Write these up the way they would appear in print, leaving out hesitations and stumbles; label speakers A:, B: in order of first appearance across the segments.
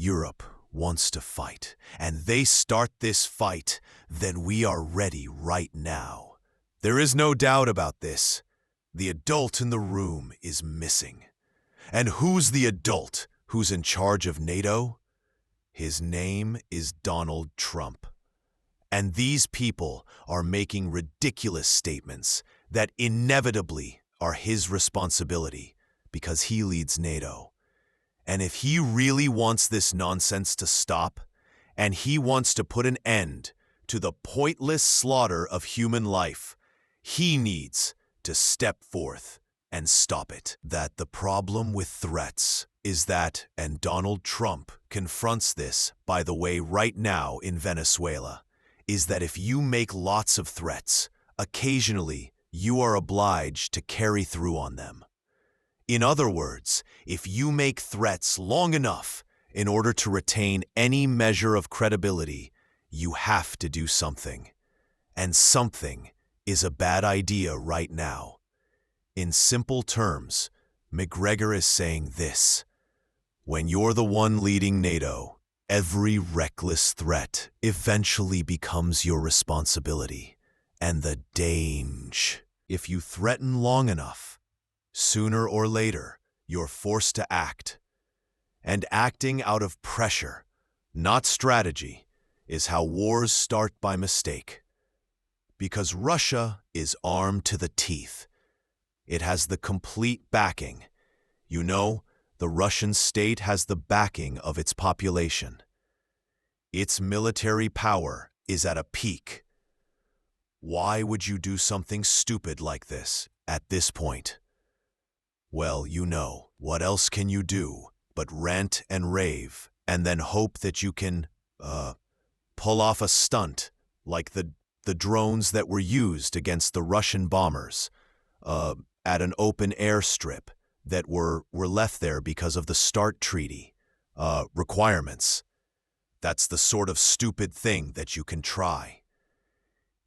A: Europe wants to fight, and they start this fight, then we are ready right now. There is no doubt about this. The adult in the room is missing. And who's the adult who's in charge of NATO? His name is Donald Trump. And these people are making ridiculous statements that inevitably are his responsibility because he leads NATO. And if he really wants this nonsense to stop, and he wants to put an end to the pointless slaughter of human life, he needs to step forth and stop it. That the problem with threats is that, and Donald Trump confronts this, by the way, right now in Venezuela, is that if you make lots of threats, occasionally you are obliged to carry through on them. In other words, if you make threats long enough in order to retain any measure of credibility, you have to do something. And something is a bad idea right now. In simple terms, Macgregor is saying this: when you're the one leading NATO, every reckless threat eventually becomes your responsibility. And the danger, if you threaten long enough, sooner or later, you're forced to act. And acting out of pressure, not strategy, is how wars start by mistake. Because Russia is armed to the teeth. It has the complete backing. You know, the Russian state has the backing of its population. Its military power is at a peak. Why would you do something stupid like this at this point? Well, you know, what else can you do but rant and rave and then hope that you can, pull off a stunt like the drones that were used against the Russian bombers at an open airstrip that were left there because of the START treaty requirements. That's the sort of stupid thing that you can try.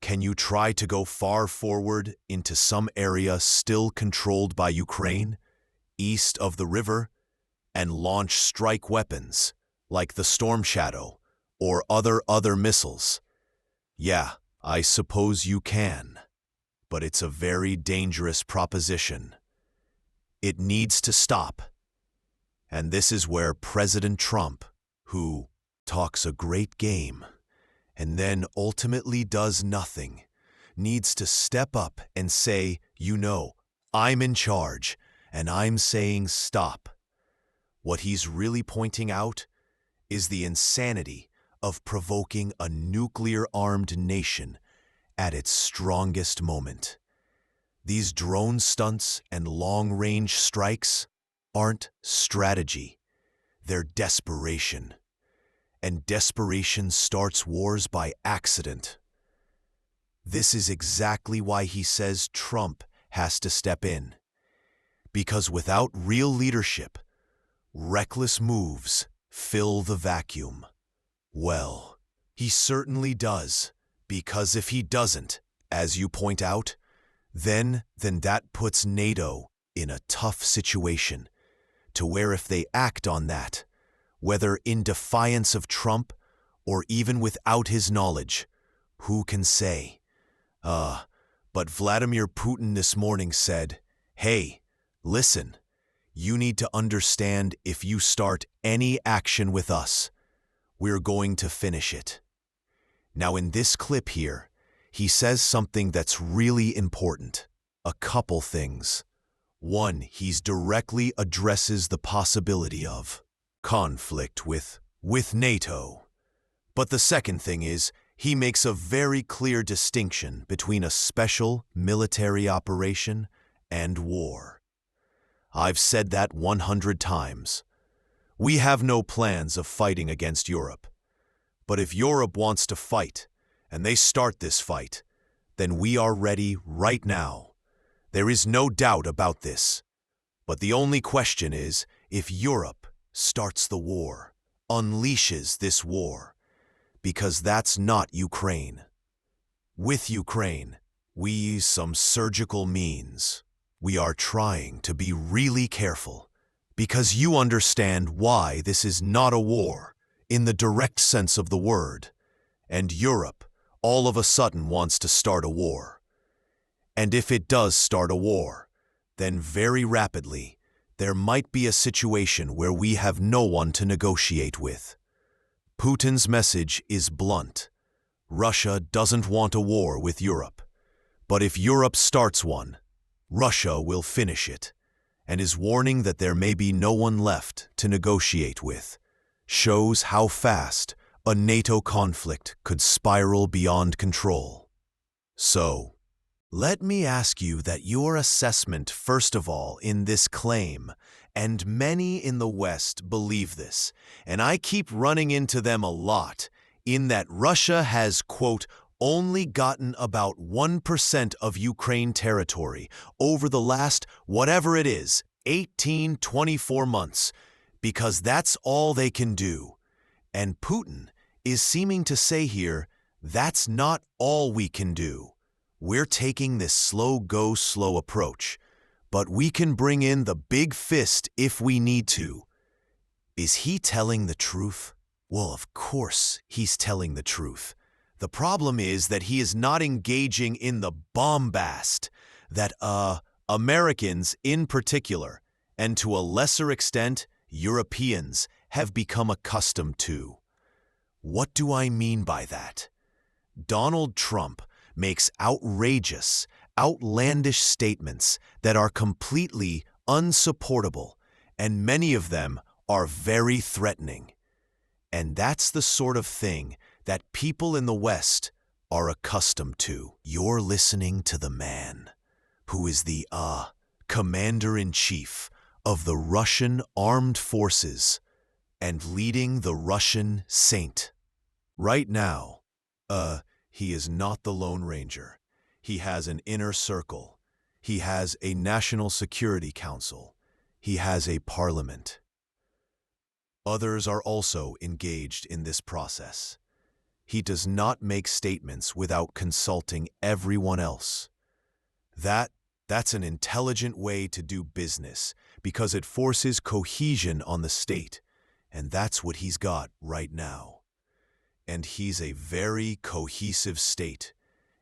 A: Can you try to go far forward into some area still controlled by Ukraine, east of the river, and launch strike weapons like the Storm Shadow or other missiles? Yeah, I suppose you can, but it's a very dangerous proposition. It needs to stop. And this is where President Trump, who talks a great game and then ultimately does nothing, needs to step up and say, you know, I'm in charge and I'm saying stop. What he's really pointing out is the insanity of provoking a nuclear-armed nation at its strongest moment. These drone stunts and long-range strikes aren't strategy. They're desperation. And desperation starts wars by accident. This is exactly why he says Trump has to step in. Because without real leadership, reckless moves fill the vacuum. Well, he certainly does, because if he doesn't, as you point out, then that puts NATO in a tough situation, to where if they act on that, whether in defiance of Trump or even without his knowledge, who can say? But Vladimir Putin this morning said, hey, listen, you need to understand if you start any action with us, we're going to finish it. Now in this clip here, he says something that's really important. A couple things. One, he directly addresses the possibility of conflict with NATO. But the second thing is, he makes a very clear distinction between a special military operation and war. I've said that 100 times. We have no plans of fighting against Europe. But if Europe wants to fight, and they start this fight, then we are ready right now. There is no doubt about this. But the only question is, if Europe starts the war, unleashes this war, because that's not Ukraine. With Ukraine, we use some surgical means. We are trying to be really careful, because you understand why this is not a war, in the direct sense of the word, and Europe all of a sudden wants to start a war. And if it does start a war, then very rapidly, there might be a situation where we have no one to negotiate with. Putin's message is blunt. Russia doesn't want a war with Europe. But if Europe starts one, Russia will finish it, and is warning that there may be no one left to negotiate with. Shows how fast a NATO conflict could spiral beyond control. So, let me ask you that your assessment first of all in this claim, and many in the West believe this, and I keep running into them a lot, in that Russia has, quote, only gotten about 1% of Ukraine territory over the last, whatever it is, 18, 24 months, because that's all they can do. And Putin is seeming to say here, that's not all we can do. We're taking this slow approach, but we can bring in the big fist if we need to. Is he telling the truth? Well, of course he's telling the truth. The problem is that he is not engaging in the bombast that, Americans in particular, and to a lesser extent, Europeans, have become accustomed to. What do I mean by that? Donald Trump makes outrageous, outlandish statements that are completely unsupportable, and many of them are very threatening. And that's the sort of thing that people in the West are accustomed to. You're listening to the man who is the, commander-in-chief of the Russian armed forces and leading the Russian saint. Right now, he is not the Lone Ranger. He has an inner circle. He has a National Security Council. He has a parliament. Others are also engaged in this process. He does not make statements without consulting everyone else. That's an intelligent way to do business because it forces cohesion on the state, and that's what he's got right now. And he's a very cohesive state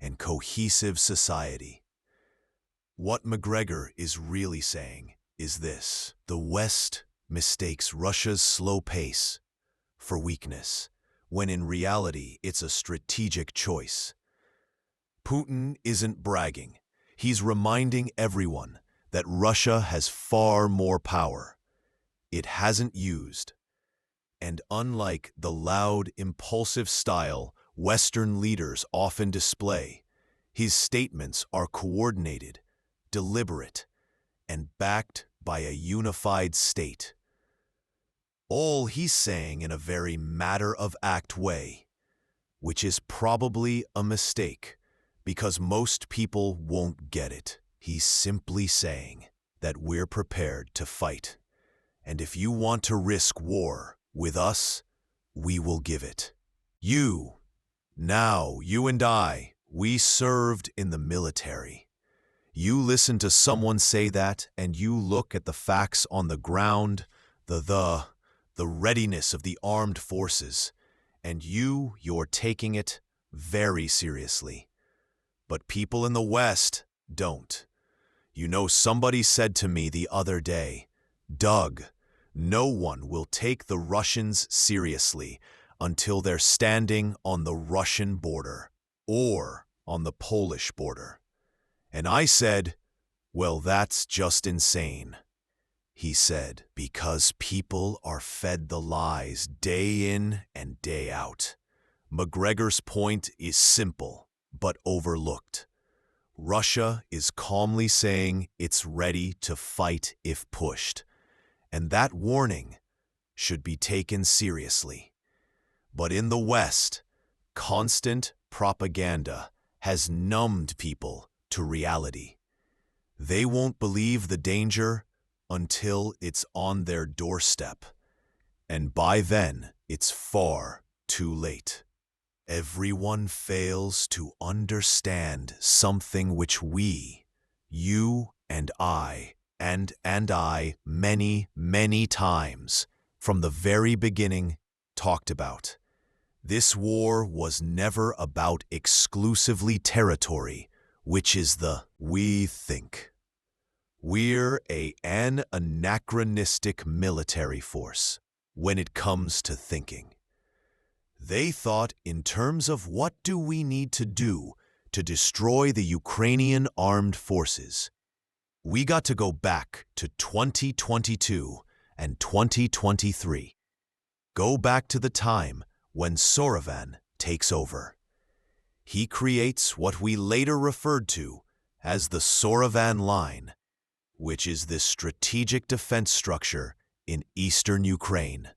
A: and cohesive society. What Macgregor is really saying is this: the West mistakes Russia's slow pace for weakness, when in reality it's a strategic choice. Putin isn't bragging. He's reminding everyone that Russia has far more power. It hasn't used. And unlike the loud, impulsive style Western leaders often display, his statements are coordinated, deliberate, and backed by a unified state. All he's saying in a very matter-of-fact way, which is probably a mistake, because most people won't get it. He's simply saying that we're prepared to fight, and if you want to risk war with us, we will give it. You and I, we served in the military. You listen to someone say that, and you look at the facts on the ground, the readiness of the armed forces, and you're taking it very seriously. But people in the West don't. You know, somebody said to me the other day, Doug, no one will take the Russians seriously until they're standing on the Russian border or on the Polish border. And I said, well, that's just insane. He said, because people are fed the lies day in and day out. Macgregor's point is simple, but overlooked. Russia is calmly saying it's ready to fight if pushed, and that warning should be taken seriously. But in the West, constant propaganda has numbed people to reality. They won't believe the danger until it's on their doorstep, and by then it's far too late. Everyone fails to understand something which we, you and I, and I many, many times from the very beginning talked about. This war was never about exclusively territory, which is we think. We're an anachronistic military force when it comes to thinking. They thought in terms of what do we need to do to destroy the Ukrainian armed forces. We got to go back to 2022 and 2023. Go back to the time when Sorovan takes over. He creates what we later referred to as the Sorovan Line, which is this strategic defense structure in eastern Ukraine.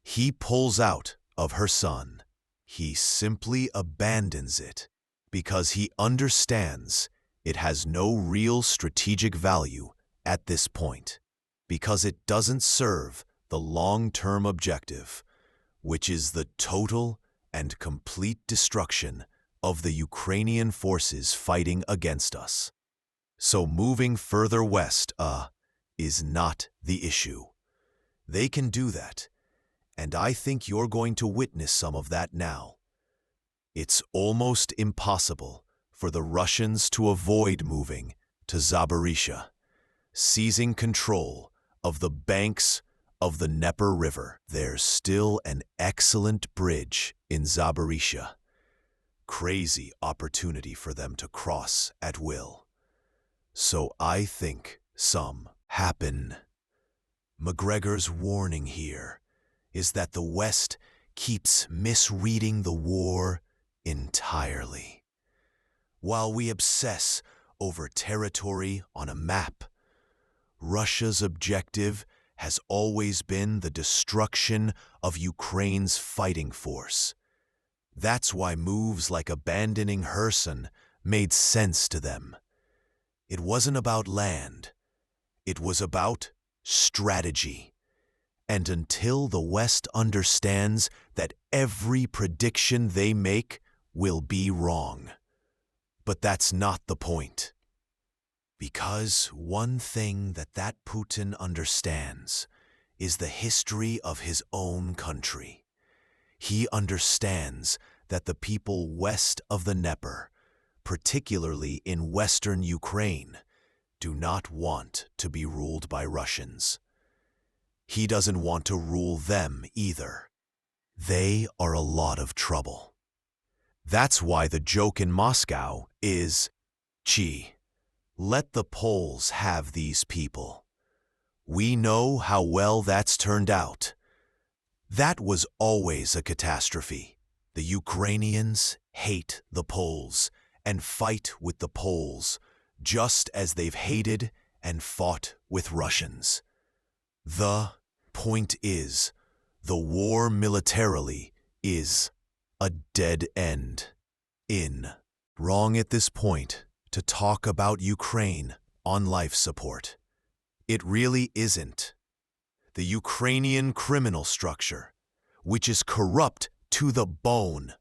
A: He pulls out of Kherson. He simply abandons it because he understands it has no real strategic value at this point, because it doesn't serve the long-term objective, which is the total and complete destruction of the Ukrainian forces fighting against us. So moving further west, is not the issue. They can do that, and I think you're going to witness some of that now. It's almost impossible for the Russians to avoid moving to Zaporizhia, seizing control of the banks of the Dnieper River. There's still an excellent bridge in Zaporizhia. Crazy opportunity for them to cross at will. So I think some happen. Macgregor's warning here is that the West keeps misreading the war entirely. While we obsess over territory on a map, Russia's objective has always been the destruction of Ukraine's fighting force. That's why moves like abandoning Kherson made sense to them. It wasn't about land. It was about strategy. And until the West understands that every prediction they make will be wrong. But that's not the point. Because one thing that Putin understands is the history of his own country. He understands that the people west of the Dnieper, particularly in western Ukraine, do not want to be ruled by Russians. He doesn't want to rule them either. They are a lot of trouble. That's why the joke in Moscow is, gee, let the Poles have these people. We know how well that's turned out. That was always a catastrophe. The Ukrainians hate the Poles and fight with the Poles, just as they've hated and fought with Russians. The point is, the war militarily is a dead end. Wrong at this point to talk about Ukraine on life support. It really isn't. The Ukrainian criminal structure, which is corrupt to the bone,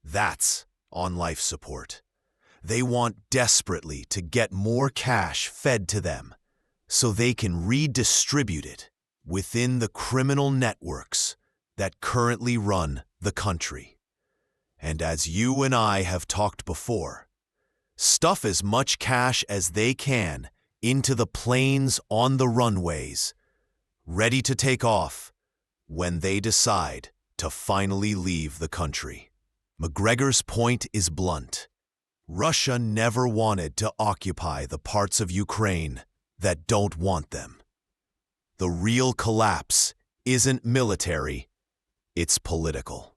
A: that's on life support. They want desperately to get more cash fed to them so they can redistribute it within the criminal networks that currently run the country. And as you and I have talked before, stuff as much cash as they can into the planes on the runways, ready to take off when they decide to finally leave the country. Macgregor's point is blunt. Russia never wanted to occupy the parts of Ukraine that don't want them. The real collapse isn't military, it's political.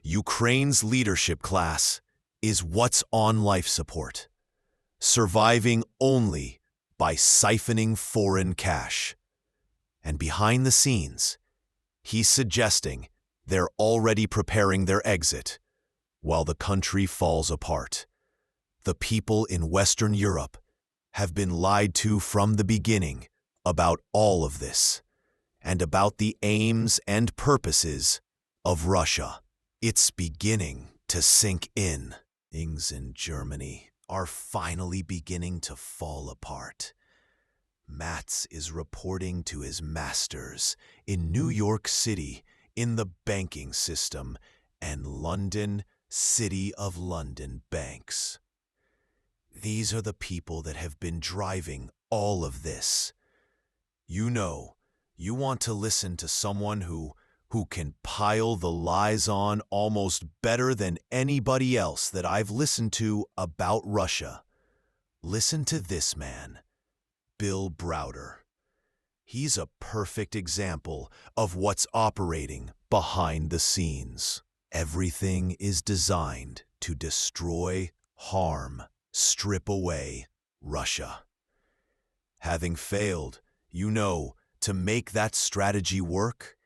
A: Ukraine's leadership class is what's on life support, surviving only by siphoning foreign cash. And behind the scenes, he's suggesting they're already preparing their exit while the country falls apart. The people in Western Europe have been lied to from the beginning about all of this and about the aims and purposes of Russia. It's beginning to sink in. Things in Germany are finally beginning to fall apart. Mats is reporting to his masters in New York City, in the banking system, and London, City of London banks. These are the people that have been driving all of this. You know, you want to listen to someone who can pile the lies on almost better than anybody else that I've listened to about Russia. Listen to this man, Bill Browder. He's a perfect example of what's operating behind the scenes. Everything is designed to destroy, harm, strip away Russia. Having failed, to make that strategy work,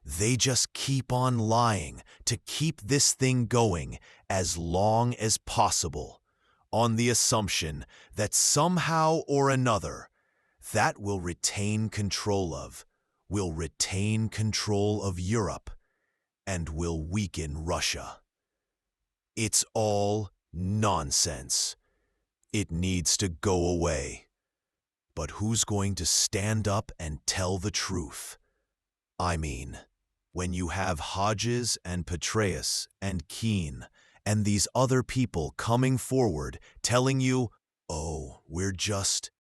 A: they just keep on lying to keep this thing going as long as possible, on the assumption that somehow or another, that will retain control of Europe, and will weaken Russia. It's all nonsense. It needs to go away. But who's going to stand up and tell the truth? I mean, when you have Hodges and Petraeus and Keane and these other people coming forward telling you, oh, we're just